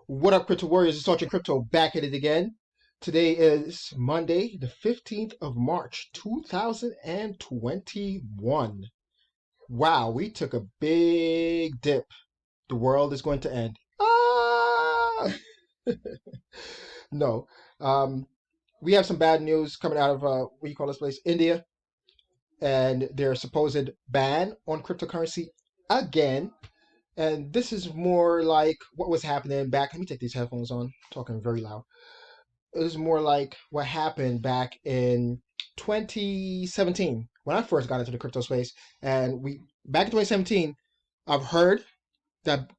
What up, Crypto Warriors? It's Torture Crypto back at it again. Today is Monday, the 15th of March, 2021. Wow, we took a big dip. The world is going to end. Ah! No. We have some bad news coming out of, what do you call this place? India. And their supposed ban on cryptocurrency again. And this is more like what was happening back. Let me take these headphones on. I'm talking very loud. It was more like what happened back in 2017 when I first got into the crypto space. And back in 2017, I've heard that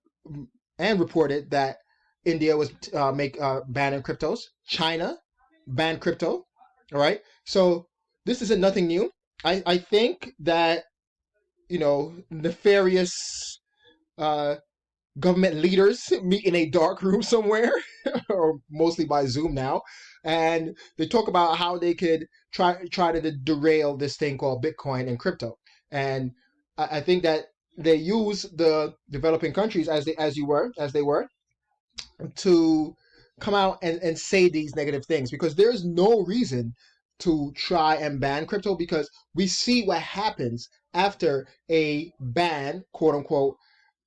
and reported that India was banning cryptos. China banned crypto. All right. So this isn't nothing new. I think that, nefarious government leaders meet in a dark room somewhere, or mostly by Zoom now, and they talk about how they could try to derail this thing called Bitcoin and crypto. And I think that they use the developing countries as they were to come out and say these negative things, because there's no reason to try and ban crypto, because we see what happens after a ban, quote unquote,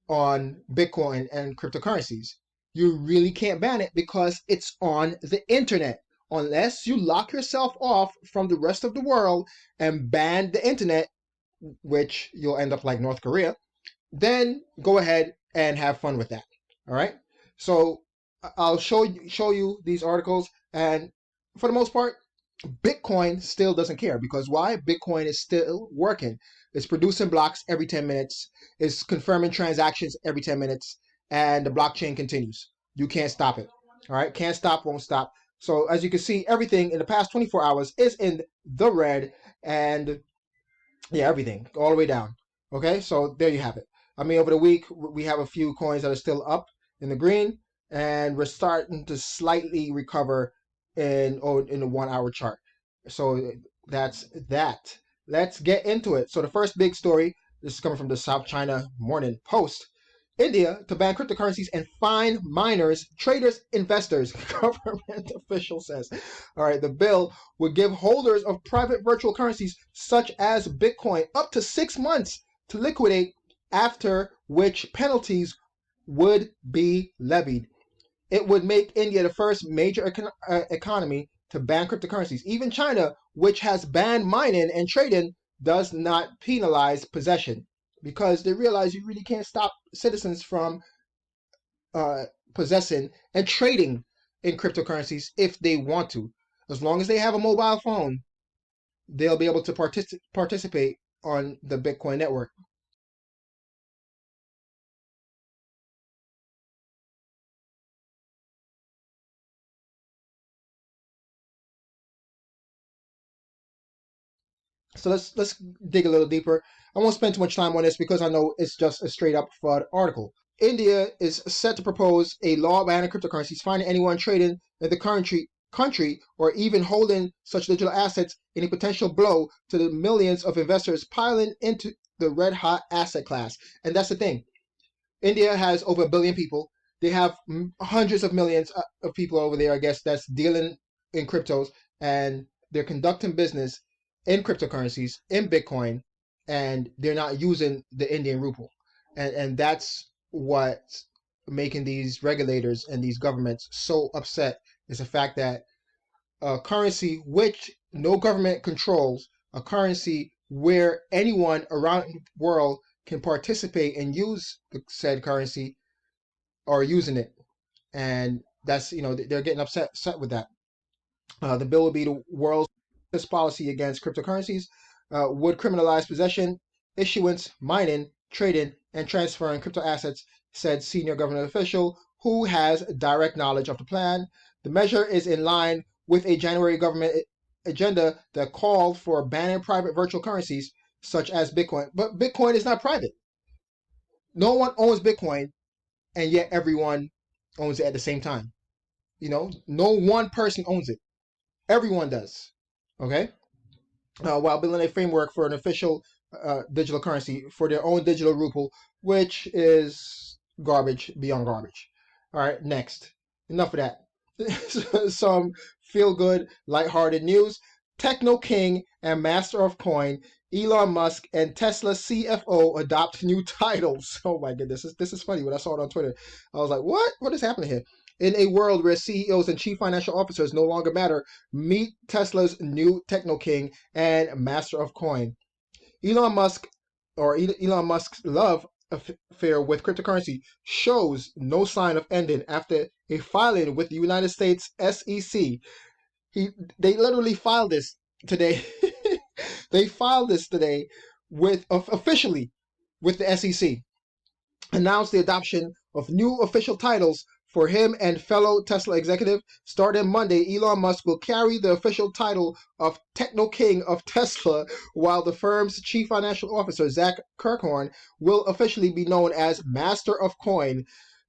on Bitcoin and cryptocurrencies. You really can't ban it because it's on the internet. Unless you lock yourself off from the rest of the world and ban the internet, which you'll end up like North Korea, then go ahead and have fun with that. All right. So I'll show you these articles, and for the most part, Bitcoin still doesn't care. Because why? Bitcoin is still working. It's producing blocks every 10 minutes. It's confirming transactions every 10 minutes. And the blockchain continues. You can't stop it. All right? Can't stop, won't stop. So as you can see, everything in the past 24 hours is in the red. And yeah, everything all the way down. Okay? So there you have it. I mean, over the week, we have a few coins that are still up in the green. And we're starting to slightly recover in the 1 hour chart. So that's that. Let's get into it. So the first big story, this is coming from the South China Morning Post. India to ban cryptocurrencies and fine miners, traders, investors, government official says. All right, the bill would give holders of private virtual currencies such as Bitcoin up to 6 months to liquidate, after which penalties would be levied. It would make India the first major economy to ban cryptocurrencies. Even China, which has banned mining and trading, does not penalize possession, because they realize you really can't stop citizens from possessing and trading in cryptocurrencies if they want to. As long as they have a mobile phone, they'll be able to participate on the Bitcoin network. So let's dig a little deeper. I won't spend too much time on this because I know it's just a straight up fraud article. India is set to propose a law banning cryptocurrencies, fining anyone trading in the country or even holding such digital assets in a potential blow to the millions of investors piling into the red hot asset class. And that's the thing. India has over 1 billion people. They have hundreds of millions of people over there, I guess, that's dealing in cryptos, and they're conducting business in cryptocurrencies, in Bitcoin, and they're not using the Indian rupee. And that's what's making these regulators and these governments so upset, is the fact that a currency which no government controls, a currency where anyone around the world can participate and use the said currency, are using it. And that's, they're getting upset with that. The bill would be the world's policy against cryptocurrencies, would criminalize possession, issuance, mining, trading, and transferring crypto assets, said senior government official who has direct knowledge of the plan. The measure is in line with a January government agenda that called for banning private virtual currencies such as Bitcoin. But Bitcoin is not private. No one owns Bitcoin, and yet everyone owns it at the same time. No one person owns it. Everyone does. Okay? While building a framework for an official digital currency for their own digital rupee, which is garbage beyond garbage. All right, next. Enough of that. Some feel-good, lighthearted news. TechnoKing and Master of Coin, Elon Musk and Tesla CFO adopt new titles. Oh my goodness, this is funny. When I saw it on Twitter, I was like, what? What is happening here? In a world where CEOs and chief financial officers no longer matter, meet Tesla's new TechnoKing and Master of Coin. Elon Musk, or Elon Musk's love affair with cryptocurrency shows no sign of ending after a filing with the United States SEC. They literally filed this today. They filed this today with officially with the SEC. Announced the adoption of new official titles for him and fellow Tesla executive. Starting Monday, Elon Musk will carry the official title of TechnoKing of Tesla, while the firm's chief financial officer, Zach Kirkhorn, will officially be known as Master of Coin.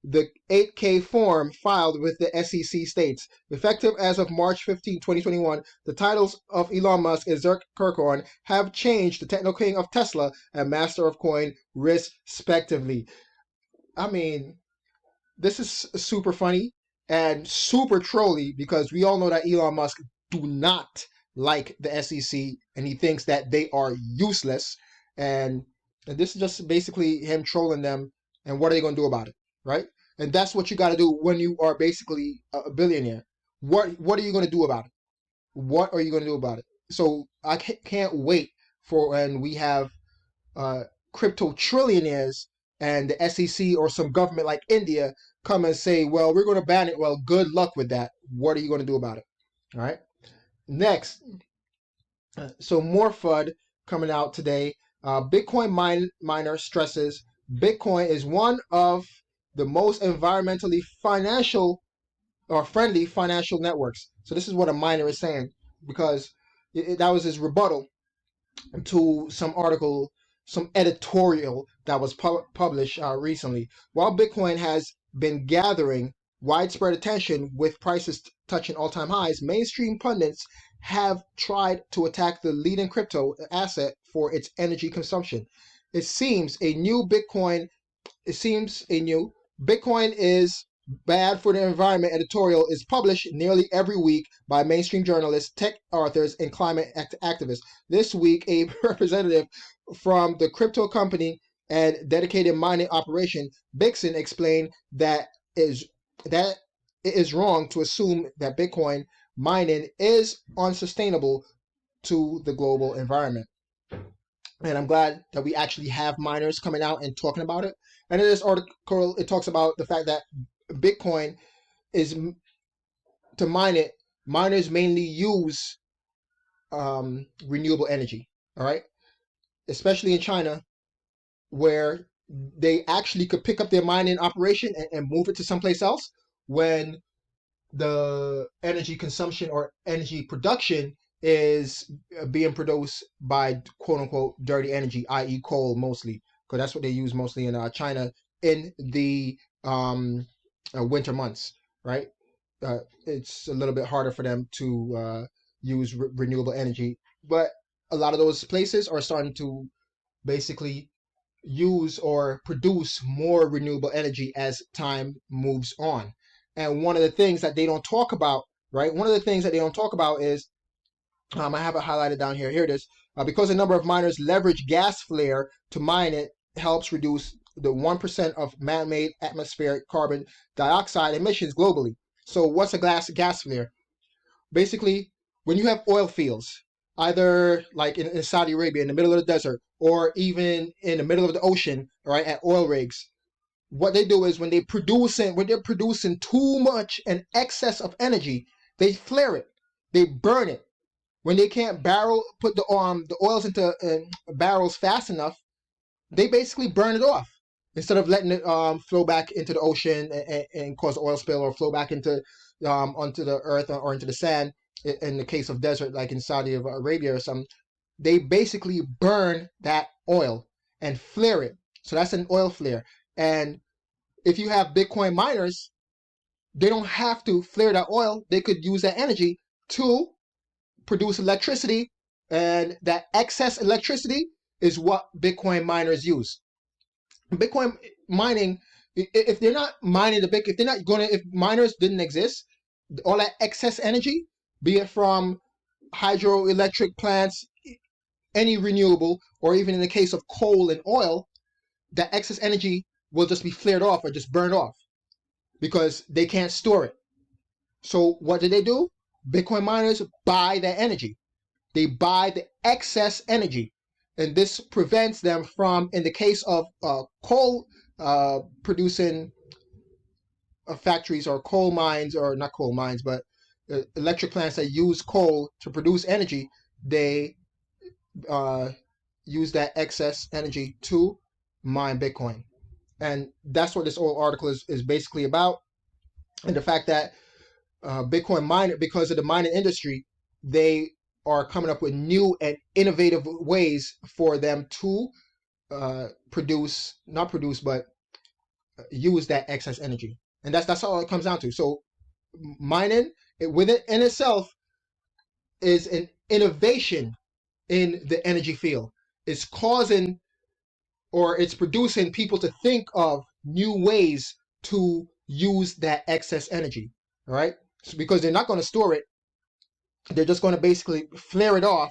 The 8K form filed with the SEC states, effective as of March 15, 2021, the titles of Elon Musk and Zach Kirkhorn have changed to TechnoKing of Tesla and Master of Coin, respectively. I mean, this is super funny and super trolly because we all know that Elon Musk do not like the SEC and he thinks that they are useless. And this is just basically him trolling them. And what are they going to do about it, right? And that's what you got to do when you are basically a billionaire. What are you going to do about it? What are you going to do about it? So I can't wait for when we have crypto trillionaires and the SEC or some government like India come and say, well, we're going to ban it. Well, good luck with that. What are you going to do about it? All right. Next. So more FUD coming out today. Bitcoin miner stresses Bitcoin is one of the most environmentally financial or friendly financial networks. So this is what a miner is saying because that was his rebuttal to some article, some editorial that was published recently. While Bitcoin has been gathering widespread attention with prices touching all-time highs, mainstream pundits have tried to attack the leading crypto asset for its energy consumption. It seems a new Bitcoin is bad for the environment editorial is published nearly every week by mainstream journalists, tech authors, and climate activists. This week, a representative from the crypto company and dedicated mining operation, Bixen, explained that it is wrong to assume that Bitcoin mining is unsustainable to the global environment. And I'm glad that we actually have miners coming out and talking about it. And in this article, it talks about the fact that Bitcoin is, to mine it, miners mainly use renewable energy, all right? Especially in China, where they actually could pick up their mining operation and move it to someplace else when the energy consumption or energy production is being produced by quote unquote dirty energy, i.e. coal mostly, because that's what they use mostly in China in the winter months, right? It's a little bit harder for them to use renewable energy, but a lot of those places are starting to basically use or produce more renewable energy as time moves on. And one of the things that they don't talk about, right? One of the things that they don't talk about is, I have it highlighted down here. Here it is. Because a number of miners leverage gas flare to mine it, helps reduce the 1% of man-made atmospheric carbon dioxide emissions globally. So what's a gas flare? Basically, when you have oil fields, either like in Saudi Arabia, in the middle of the desert, or even in the middle of the ocean, right, at oil rigs, what they do is when they're producing too much and excess of energy, they flare it, they burn it. When they can't put the oils into barrels fast enough, they basically burn it off instead of letting it flow back into the ocean and cause oil spill, or flow back into onto the earth or into the sand. In the case of desert, like in Saudi Arabia or something, they basically burn that oil and flare it. So that's an oil flare. And if you have Bitcoin miners, they don't have to flare that oil. They could use that energy to produce electricity, and that excess electricity is what Bitcoin miners use. Bitcoin mining If they're not mining the Bitcoin, if they're not going to, if miners didn't exist, all that excess energy, be it from hydroelectric plants, any renewable, or even in the case of coal and oil, that excess energy will just be flared off or just burned off because they can't store it. So what do? Bitcoin miners buy that energy. They buy the excess energy. And this prevents them from, in the case of coal producing factories or coal mines, or not coal mines, but electric plants that use coal to produce energy, they use that excess energy to mine Bitcoin. And that's what this whole article is basically about. And the fact that Bitcoin miner, because of the mining industry, they are coming up with new and innovative ways for them to not produce, but use that excess energy. And that's all it comes down to. So mining, within in itself, is an innovation in the energy field. It's causing, or it's producing people to think of new ways to use that excess energy. All right, so because they're not going to store it, they're just going to basically flare it off,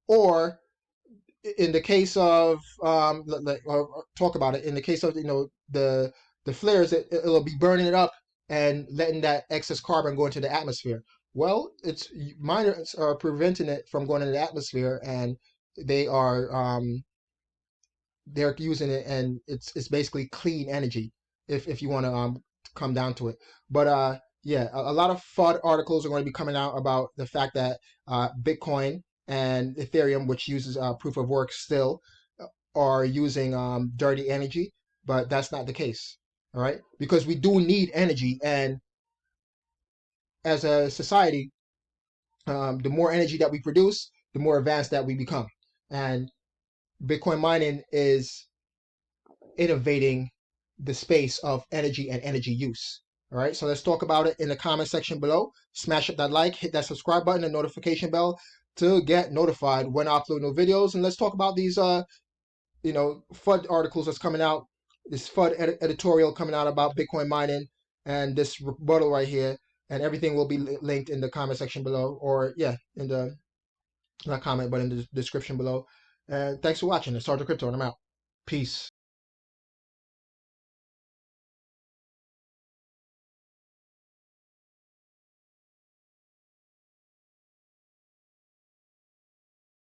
or in the case of talk about it, in the case of the flares, it'll be burning it up and letting that excess carbon go into the atmosphere. Well, it's miners are preventing it from going into the atmosphere, and they are they're using it, and it's basically clean energy if you want to come down to it. But yeah, a lot of FUD articles are going to be coming out about the fact that Bitcoin and Ethereum, which uses proof of work still, are using dirty energy, but that's not the case. All right, because we do need energy, and as a society, the more energy that we produce, the more advanced that we become. And Bitcoin mining is innovating the space of energy and energy use. All right, so let's talk about it in the comment section below. Smash up that like, hit that subscribe button and notification bell to get notified when I upload new videos. And let's talk about these, FUD articles that's coming out. This FUD editorial coming out about Bitcoin mining, and this rebuttal right here. And everything will be linked in the comment section below, or yeah, in the not comment, but in the description below. And thanks for watching. It's Sergeant Crypto, and I'm out. Peace.